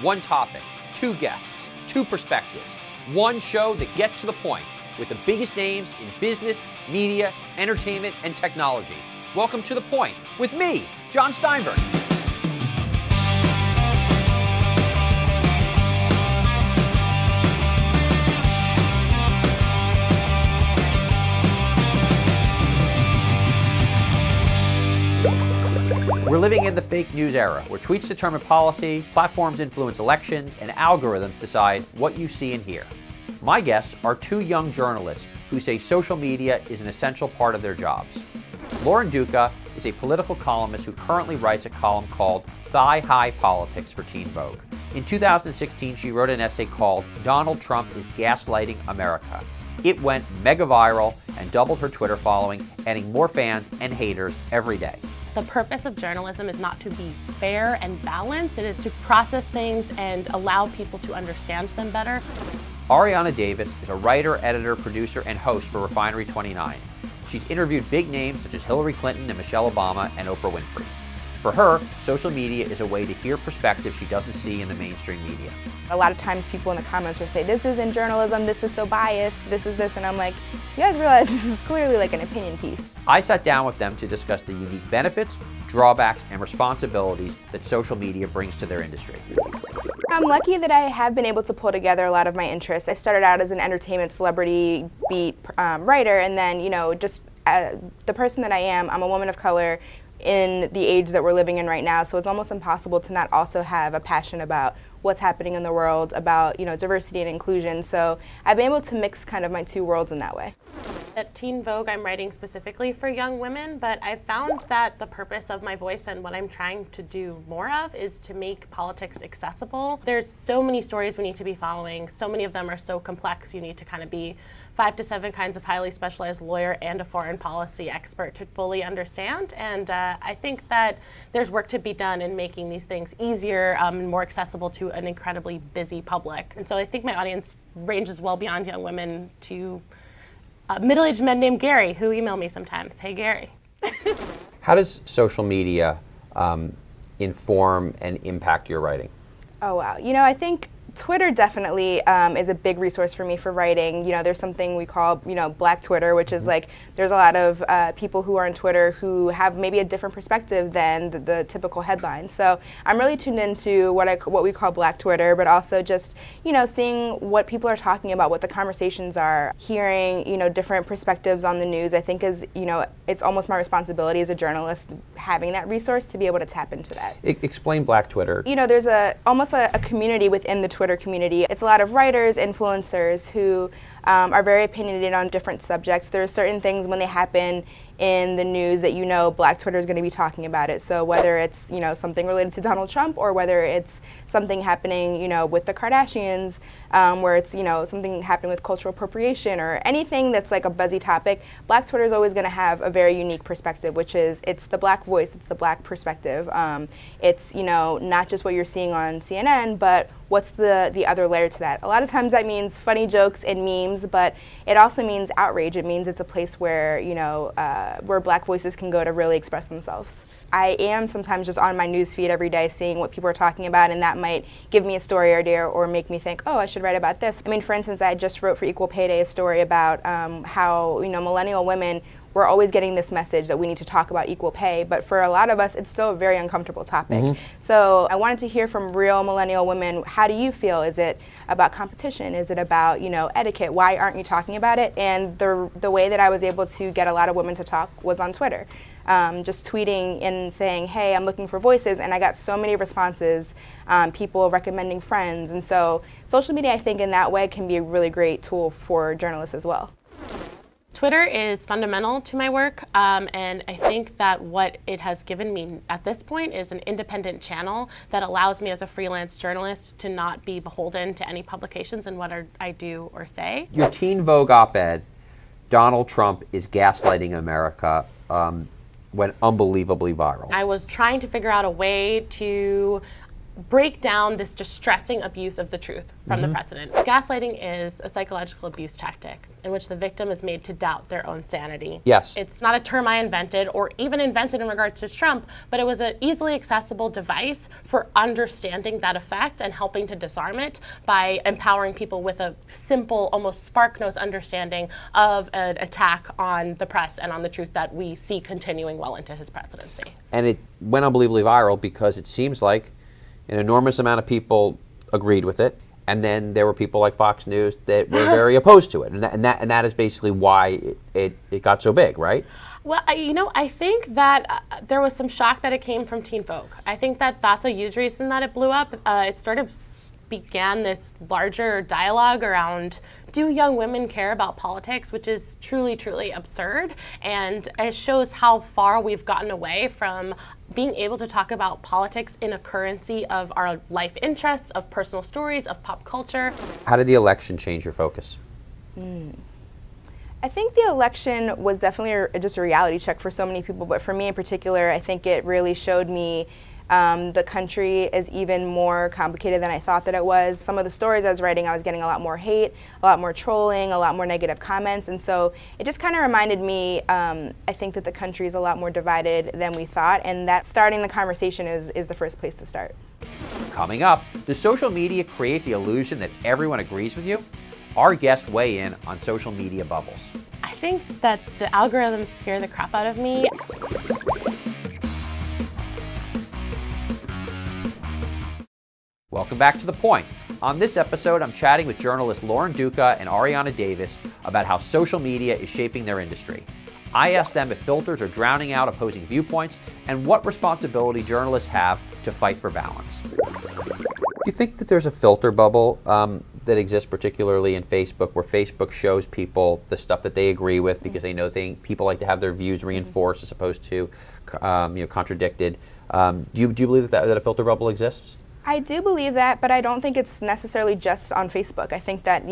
one topic, two guests, two perspectives, one show that gets to the point with the biggest names in business, media, entertainment, and technology. Welcome to The Point with me, John Steinberg. We're living in the fake news era, where tweets determine policy, platforms influence elections, and algorithms decide what you see and hear. My guests are two young journalists who say social media is an essential part of their jobs. Lauren Duca is a political columnist who currently writes a column called Thigh-High Politics for Teen Vogue. In 2016, she wrote an essay called Donald Trump is Gaslighting America. It went mega viral and doubled her Twitter following, adding more fans and haters every day. The purpose of journalism is not to be fair and balanced. It is to process things and allow people to understand them better. Arianna Davis is a writer, editor, producer, and host for Refinery 29. She's interviewed big names such as Hillary Clinton and Michelle Obama and Oprah Winfrey. For her, social media is a way to hear perspectives she doesn't see in the mainstream media. A lot of times people in the comments will say, this isn't journalism, this is so biased, this is this, and I'm like, you guys realize this is clearly like an opinion piece. I sat down with them to discuss the unique benefits, drawbacks, and responsibilities that social media brings to their industry. I'm lucky that I have been able to pull together a lot of my interests. I started out as an entertainment celebrity beat writer, and then, you know, just the person that I am, I'm a woman of color in the age that we're living in right now, so it's almost impossible to not also have a passion about what's happening in the world, about, you know, diversity and inclusion. So I've been able to mix kind of my two worlds in that way. At Teen Vogue, I'm writing specifically for young women, but I've found that the purpose of my voice and what I'm trying to do more of is to make politics accessible. There's so many stories we need to be following. So many of them are so complex. You need to kind of be 5 to 7 kinds of highly specialized lawyer and a foreign policy expert to fully understand. And I think that there's work to be done in making these things easier and more accessible to an incredibly busy public. And so I think my audience ranges well beyond young women to middle-aged men named Gary, who email me sometimes. Hey, Gary. How does social media inform and impact your writing? Oh, wow. You know, I think Twitter definitely is a big resource for me for writing. You know, there's something we call, you know, Black Twitter, which is like, there's a lot of people who are on Twitter who have maybe a different perspective than the typical headline. So I'm really tuned into what we call Black Twitter, but also just, you know, seeing what people are talking about, what the conversations are, hearing, you know, different perspectives on the news. I think is, you know, it's almost my responsibility as a journalist having that resource to be able to tap into that. Explain Black Twitter. You know, there's almost a community within the Twitter community. It's a lot of writers, influencers who are very opinionated on different subjects. There are certain things when they happen in the news that, you know, Black Twitter is going to be talking about it. So whether it's, you know, something related to Donald Trump or whether it's something happening, you know, with the Kardashians, where it's, you know, something happening with cultural appropriation or anything that's like a buzzy topic, Black Twitter is always going to have a very unique perspective, which is it's the Black voice, it's the Black perspective. It's, you know, not just what you're seeing on CNN, but what's the other layer to that. A lot of times that means funny jokes and memes, but it also means outrage. It means it's a place where, you know, where Black voices can go to really express themselves. I am sometimes just on my news feed every day seeing what people are talking about, and that might give me a story idea or make me think, oh, I should write about this. I mean, for instance, I just wrote for Equal Pay Day a story about how, you know, millennial women, we're always getting this message that we need to talk about equal pay, but for a lot of us, it's still a very uncomfortable topic. So I wanted to hear from real millennial women, how do you feel? Is it about competition? Is it about, you know, etiquette? Why aren't you talking about it? And the way that I was able to get a lot of women to talk was on Twitter. Just tweeting and saying, hey, I'm looking for voices, and I got so many responses, people recommending friends. And so social media, I think, in that way can be a really great tool for journalists as well. Twitter is fundamental to my work, and I think that what it has given me at this point is an independent channel that allows me as a freelance journalist to not be beholden to any publications in what I do or say. Your Teen Vogue op-ed, Donald Trump is Gaslighting America, went unbelievably viral. I was trying to figure out a way to break down this distressing abuse of the truth from the president. Gaslighting is a psychological abuse tactic in which the victim is made to doubt their own sanity. Yes. It's not a term I invented or even invented in regards to Trump, but it was an easily accessible device for understanding that effect and helping to disarm it by empowering people with a simple, almost SparkNotes understanding of an attack on the press and on the truth that we see continuing well into his presidency. And it went unbelievably viral because it seems like an enormous amount of people agreed with it, and then there were people like Fox News that were very opposed to it, and that is basically why it got so big, right? Well, I think that there was some shock that it came from Teen Vogue. I think that that's a huge reason that it blew up. It sort of began this larger dialogue around, do young women care about politics, which is truly, truly absurd. And it shows how far we've gotten away from being able to talk about politics in a currency of our life interests, of personal stories, of pop culture. How did the election change your focus? I think the election was definitely just a reality check for so many people, but for me in particular, I think it really showed me the country is even more complicated than I thought that it was. Some of the stories I was writing, I was getting a lot more hate, a lot more trolling, a lot more negative comments, and so it just kind of reminded me, I think that the country is a lot more divided than we thought, and that starting the conversation is the first place to start. Coming up, does social media create the illusion that everyone agrees with you? Our guests weigh in on social media bubbles. I think that the algorithms scare the crap out of me. Welcome back to The Point. On this episode, I'm chatting with journalists Lauren Duca and Arianna Davis about how social media is shaping their industry. I asked them if filters are drowning out opposing viewpoints and what responsibility journalists have to fight for balance. Do you think that there's a filter bubble that exists particularly in Facebook, where Facebook shows people the stuff that they agree with because they know people like to have their views reinforced as opposed to contradicted? Do you believe that a filter bubble exists? I do believe that, but I don't think it's necessarily just on Facebook. I think that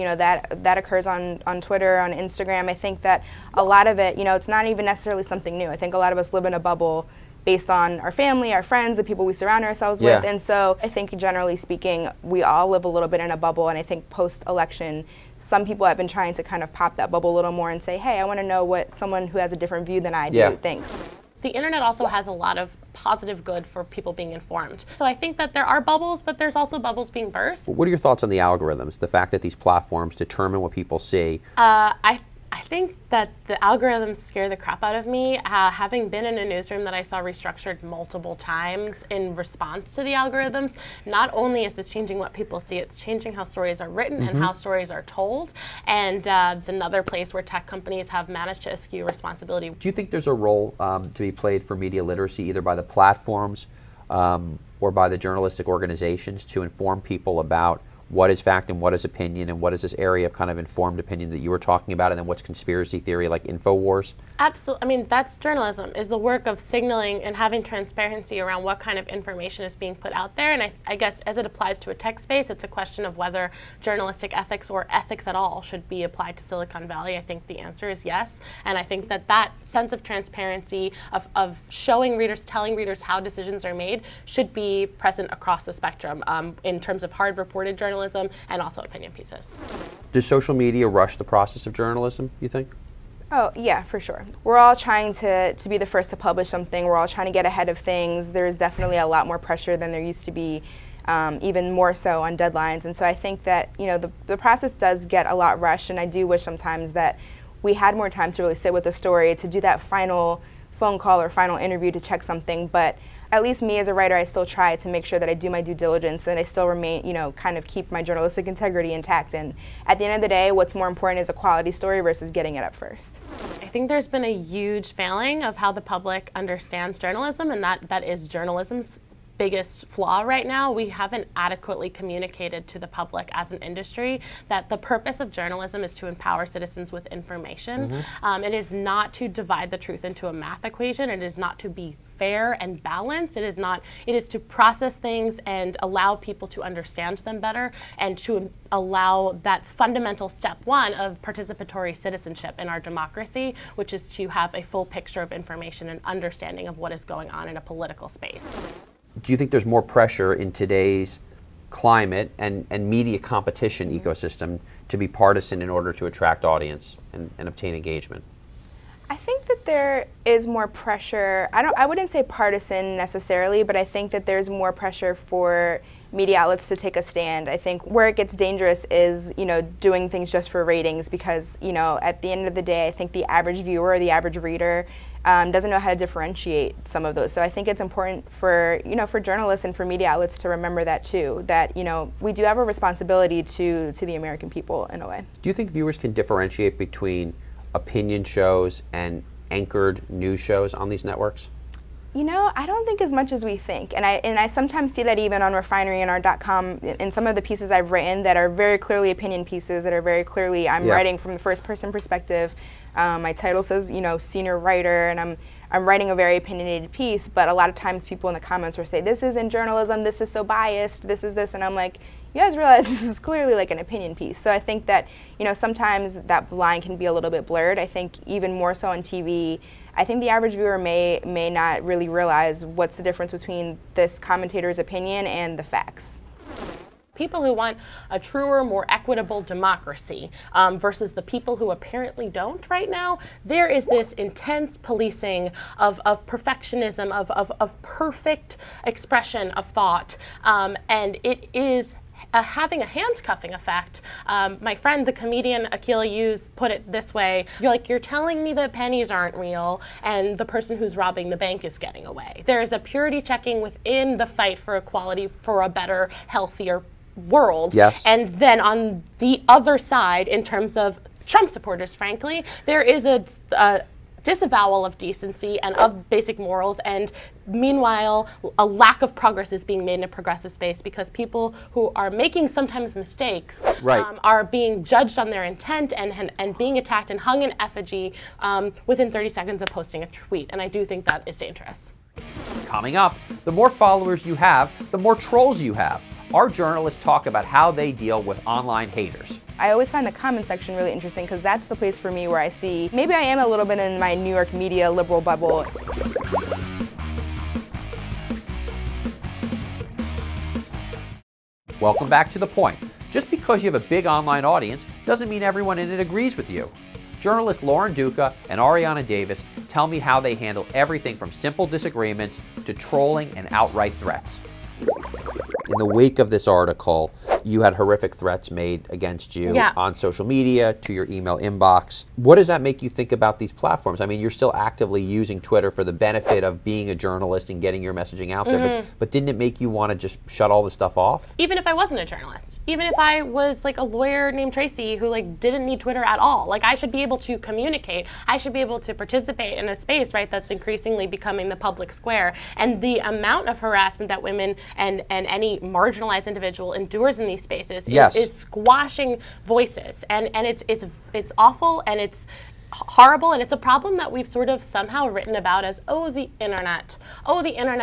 that occurs on Twitter, on Instagram. I think that a lot of it, it's not even necessarily something new. I think a lot of us live in a bubble based on our family, our friends, the people we surround ourselves with, and so I think generally speaking, we all live a little bit in a bubble, and I think post-election, some people have been trying to kind of pop that bubble a little more and say, hey, I want to know what someone who has a different view than I do thinks. The internet also has a lot of positive good for people being informed. So I think that there are bubbles, but there's also bubbles being burst. What are your thoughts on the algorithms, the fact that these platforms determine what people see? I think that the algorithms scare the crap out of me. Having been in a newsroom that I saw restructured multiple times in response to the algorithms, not only is this changing what people see, it's changing how stories are written and how stories are told. And it's another place where tech companies have managed to eschew responsibility. Do you think there's a role to be played for media literacy, either by the platforms or by the journalistic organizations, to inform people about what is fact and what is opinion, and what is this area of kind of informed opinion that you were talking about, and then what's conspiracy theory like InfoWars? Absolutely. I mean, that's journalism, is the work of signaling and having transparency around what kind of information is being put out there. And I guess as it applies to a tech space, it's a question of whether journalistic ethics or ethics at all should be applied to Silicon Valley. I think the answer is yes. And I think that that sense of transparency, of showing readers, telling readers how decisions are made, should be present across the spectrum in terms of hard reported journalism and also opinion pieces. Does social media rush the process of journalism, you think? Oh, yeah, for sure. We're all trying to be the first to publish something. We're all trying to get ahead of things. There's definitely a lot more pressure than there used to be, even more so on deadlines. And so I think that, the process does get a lot rushed, and I do wish sometimes that we had more time to really sit with the story, to do that final phone call or final interview to check something. But at least me as a writer, I still try to make sure that I do my due diligence and I still remain, kind of keep my journalistic integrity intact. And at the end of the day, what's more important is a quality story versus getting it up first. I think there's been a huge failing of how the public understands journalism, and that is journalism's biggest flaw right now. We haven't adequately communicated to the public as an industry that the purpose of journalism is to empower citizens with information. It is not to divide the truth into a math equation. It is not to be fair and balanced. It is to process things and allow people to understand them better, and to allow that fundamental step one of participatory citizenship in our democracy, which is to have a full picture of information and understanding of what is going on in a political space. Do you think there's more pressure in today's climate and media competition ecosystem to be partisan in order to attract audience and obtain engagement? I think that there is more pressure. I wouldn't say partisan necessarily, but I think that there's more pressure for media outlets to take a stand. I think where it gets dangerous is, doing things just for ratings, because, at the end of the day, I think the average viewer or the average reader doesn't know how to differentiate some of those. So I think it's important for, for journalists and for media outlets to remember that too, that, we do have a responsibility to the American people in a way. Do you think viewers can differentiate between opinion shows and anchored news shows on these networks? I don't think as much as we think, and I sometimes see that even on refineryandart.com in some of the pieces I've written that are very clearly opinion pieces, that are very clearly I'm writing from the first person perspective. My title says, senior writer, and I'm writing a very opinionated piece, but a lot of times people in the comments will say, this isn't journalism, this is so biased, this is this, and I'm like, you guys realize this is clearly like an opinion piece. So I think that, sometimes that line can be a little bit blurred. I think even more so on TV, I think the average viewer may not really realize what's the difference between this commentator's opinion and the facts. People who want a truer, more equitable democracy versus the people who apparently don't right now, there is this intense policing of perfectionism, of perfect expression of thought, and it is having a handcuffing effect. My friend, the comedian Akila Hughes, put it this way: you're telling me that pennies aren't real and the person who's robbing the bank is getting away. There is a purity checking within the fight for equality, for a better, healthier world. Yes. And then on the other side, in terms of Trump supporters, frankly, there is a disavowal of decency and of basic morals, and meanwhile a lack of progress is being made in a progressive space because people who are making sometimes mistakes are being judged on their intent and being attacked and hung in effigy within 30 seconds of posting a tweet, and I do think that is dangerous. Coming up, the more followers you have, the more trolls you have. Our journalists talk about how they deal with online haters. I always find the comment section really interesting because that's the place for me where I see, maybe I am a little bit in my New York media liberal bubble. Welcome back to The Point. Just because you have a big online audience doesn't mean everyone in it agrees with you. Journalists Lauren Duca and Arianna Davis tell me how they handle everything from simple disagreements to trolling and outright threats. In the wake of this article, you had horrific threats made against you on social media, to your email inbox. What does that make you think about these platforms? I mean, you're still actively using Twitter for the benefit of being a journalist and getting your messaging out there, but didn't it make you want to just shut all this stuff off? Even if I wasn't a journalist, even if I was like a lawyer named Tracy who didn't need Twitter at all, I should be able to communicate. I should be able to participate in a space, that's increasingly becoming the public square. And the amount of harassment that women and any marginalized individual endures in these spaces is squashing voices, and it's awful, and it's horrible, and it's a problem that we've sort of somehow written about as, the internet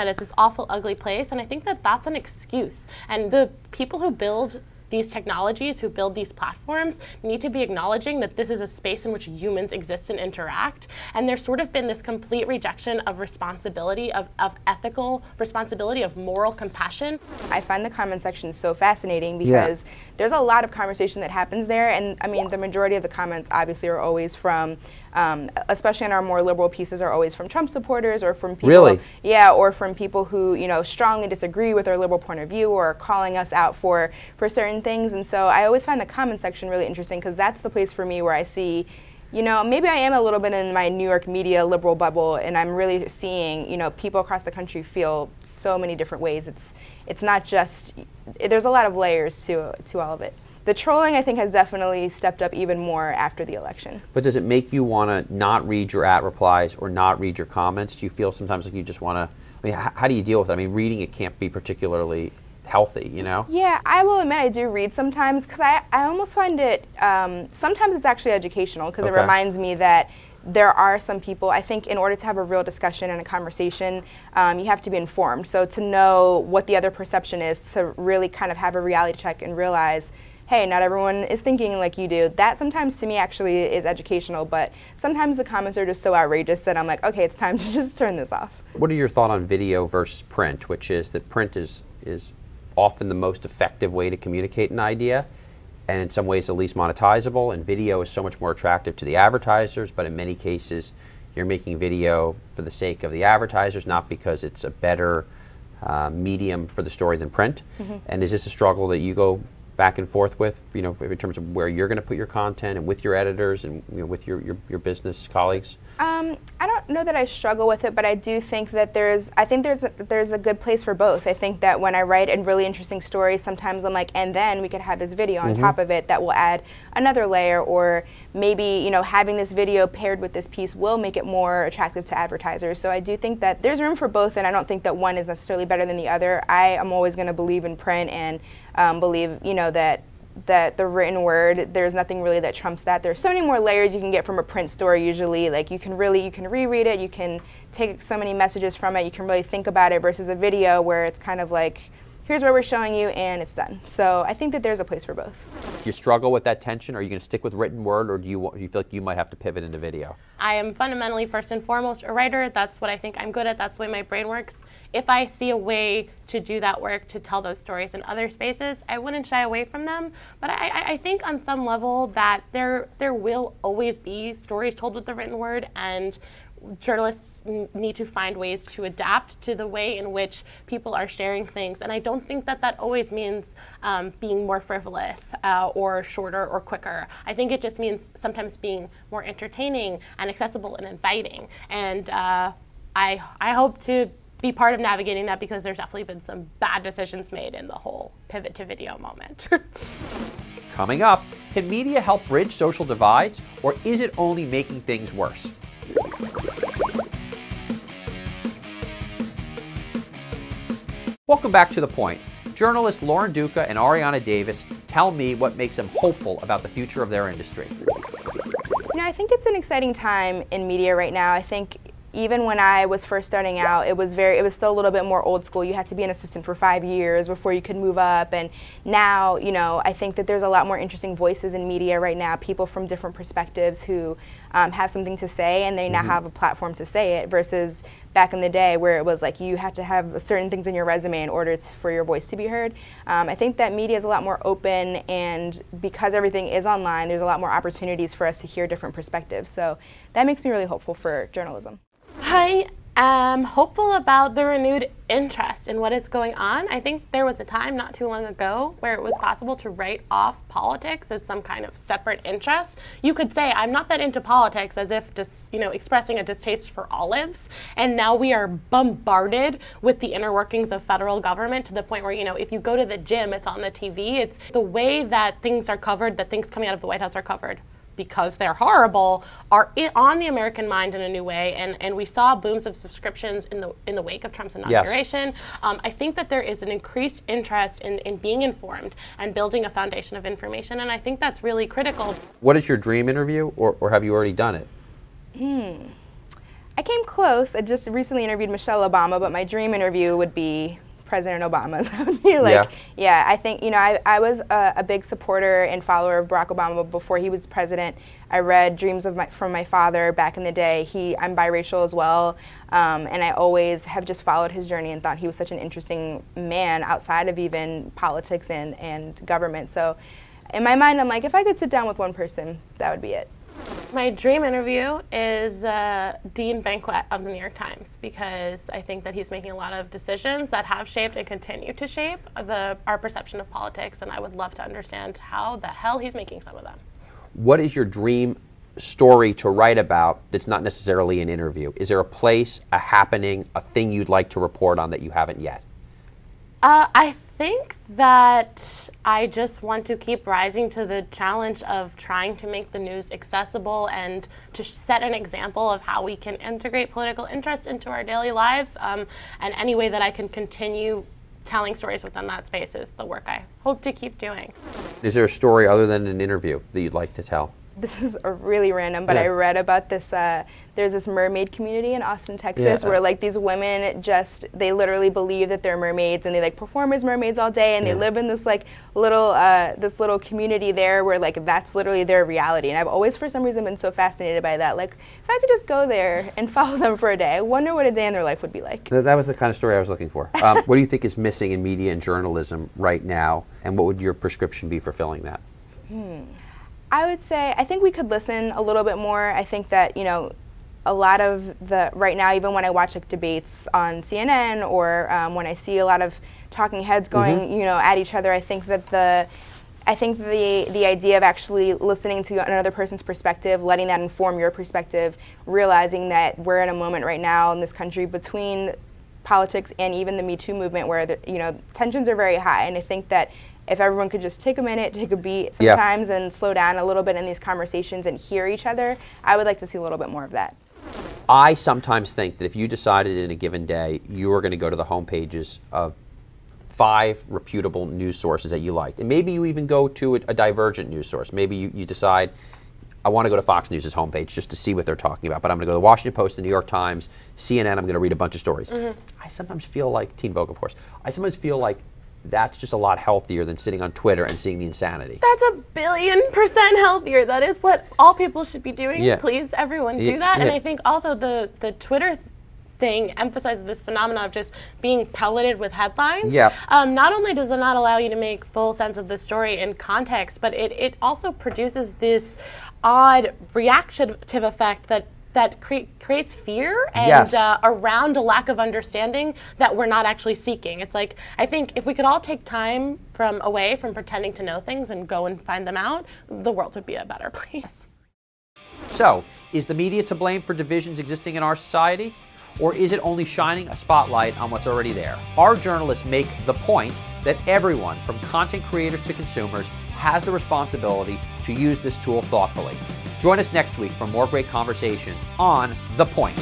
is this awful, ugly place, and I think that that's an excuse. And the people who build these technologies, who build these platforms, need to be acknowledging that this is a space in which humans exist and interact. And there's sort of been this complete rejection of responsibility, of ethical responsibility, of moral compassion. I find the comment section so fascinating because there's a lot of conversation that happens there. And I mean, the majority of the comments obviously are always from, especially in our more liberal pieces, are always from Trump supporters or from people, or from people who, strongly disagree with our liberal point of view or are calling us out for certain things. And so I always find the comment section really interesting because that's the place for me where I see, maybe I am a little bit in my New York media liberal bubble, and I'm really seeing, people across the country feel so many different ways. It's not just, there's a lot of layers to all of it. The trolling, I think, has definitely stepped up even more after the election. But does it make you want to not read your @replies or not read your comments? Do you feel sometimes like you just want to, how do you deal with it? I mean, reading it can't be particularly healthy, Yeah, I will admit I do read sometimes because I almost find it, sometimes it's actually educational because it reminds me that there are some people, I think in order to have a real discussion and a conversation, you have to be informed. So to know what the other perception is, to really kind of have a reality check and realize, hey, not everyone is thinking like you do. That sometimes to me actually is educational, but sometimes the comments are just so outrageous that I'm like, okay, it's time to just turn this off. What are your thoughts on video versus print, which is that print is often the most effective way to communicate an idea, and in some ways the least monetizable, and video is so much more attractive to the advertisers, but in many cases you're making video for the sake of the advertisers, not because it's a better medium for the story than print. And is this a struggle that you go back and forth with, you know, in terms of where you're going to put your content and with your editors and, you know, with your business colleagues? I don't know that I struggle with it, but I do think that there's a good place for both. I think that when I write a really interesting story, sometimes I'm like, and then we could have this video on top of it that will add another layer, or maybe, you know, having this video paired with this piece will make it more attractive to advertisers. So I do think that there's room for both, and I don't think that one is necessarily better than the other. I am always going to believe in print and believe, you know, that the written word, there's nothing really that trumps that. There's so many more layers you can get from a print story usually. Like you can reread it, you can take so many messages from it, you can really think about it, versus a video where it's kind of like, here's what we're showing you and it's done. So I think that there's a place for both. Do you struggle with that tension? Are you going to stick with written word, or do you feel like you might have to pivot into video? I am fundamentally, first and foremost, a writer. That's what I think I'm good at. That's the way my brain works. If I see a way to do that work, to tell those stories in other spaces, I wouldn't shy away from them. But I think on some level that there will always be stories told with the written word, and journalists need to find ways to adapt to the way in which people are sharing things. And I don't think that that always means being more frivolous or shorter or quicker. I think it just means sometimes being more entertaining and accessible and inviting. And I hope to be part of navigating that, because there's definitely been some bad decisions made in the whole pivot to video moment. Coming up, can media help bridge social divides, or is it only making things worse? Welcome back to The Point. Journalists Lauren Duca and Arianna Davis tell me what makes them hopeful about the future of their industry. You know, I think it's an exciting time in media right now. I think even when I was first starting out, it was still a little bit more old school. You had to be an assistant for 5 years before you could move up. And now, you know, I think that there's a lot more interesting voices in media right now, people from different perspectives who have something to say, and they now have a platform to say it, versus back in the day where it was like you had to have certain things in your resume in order for your voice to be heard. I think that media is a lot more open, and because everything is online, there's a lot more opportunities for us to hear different perspectives. So that makes me really hopeful for journalism. I am hopeful about the renewed interest in what is going on. I think there was a time not too long ago where it was possible to write off politics as some kind of separate interest. You could say, I'm not that into politics, as if just, you know, expressing a distaste for olives. And now we are bombarded with the inner workings of federal government, to the point where, you know, if you go to the gym, it's on the TV. It's the way that things are covered, that things coming out of the White House are covered, because they're horrible, are on the American mind in a new way, and we saw booms of subscriptions in the wake of Trump's inauguration. Yes. I think that there is an increased interest in being informed and building a foundation of information, and I think that's really critical. What is your dream interview, or have you already done it? I came close. I just recently interviewed Michelle Obama, but my dream interview would be President Obama. That would be like, yeah, I think, you know, I was a big supporter and follower of Barack Obama before he was president. I read Dreams from My Father back in the day. I'm biracial as well, and I always have just followed his journey and thought he was such an interesting man outside of even politics and government. So in my mind, I'm like, if I could sit down with one person, that would be it. My dream interview is Dean Banquet of the New York Times, because I think that he's making a lot of decisions that have shaped and continue to shape our perception of politics, and I would love to understand how the hell he's making some of them. What is your dream story to write about that's not necessarily an interview? Is there a place, a happening, a thing you'd like to report on that you haven't yet? I think that I just want to keep rising to the challenge of trying to make the news accessible and to set an example of how we can integrate political interest into our daily lives, and any way that I can continue telling stories within that space is the work I hope to keep doing. Is there a story other than an interview that you'd like to tell? this is a really random, but I read about this, there's this mermaid community in Austin, Texas, where like these women they literally believe that they're mermaids, and they like perform as mermaids all day, and they live in this like this little community there where like that's literally their reality. And I've always for some reason been so fascinated by that. Like if I could just go there and follow them for a day, I wonder what a day in their life would be like. That was the kind of story I was looking for. What do you think is missing in media and journalism right now, and what would your prescription be for filling that? I would say, I think we could listen a little bit more. I think that, you know, a lot of right now, even when I watch like debates on CNN or when I see a lot of talking heads going, you know, at each other, I think that the idea of actually listening to another person's perspective, letting that inform your perspective, realizing that we're in a moment right now in this country between politics and even the Me Too movement where, you know, tensions are very high. And I think that if everyone could just take a minute, take a beat sometimes and slow down a little bit in these conversations and hear each other, I would like to see a little bit more of that. I sometimes think that if you decided in a given day you were going to go to the homepages of 5 reputable news sources that you liked, and maybe you even go to a divergent news source. Maybe you decide, I want to go to Fox News' homepage just to see what they're talking about, but I'm going to go to the Washington Post, the New York Times, CNN, I'm going to read a bunch of stories. I sometimes feel like, Teen Vogue of course, I sometimes feel like that's just a lot healthier than sitting on Twitter and seeing the insanity. That's 1,000,000,000% healthier. That is what all people should be doing. Please, everyone, do that. And I think also the Twitter thing emphasizes this phenomenon of just being pelleted with headlines. Not only does it not allow you to make full sense of the story in context, but it also produces this odd reactive effect that creates fear and around a lack of understanding that we're not actually seeking. It's like, I think if we could all take time away from pretending to know things and go and find them out, the world would be a better place. So, is the media to blame for divisions existing in our society? Or is it only shining a spotlight on what's already there? Our journalists make the point that everyone, from content creators to consumers, has the responsibility to use this tool thoughtfully. Join us next week for more great conversations on The Point.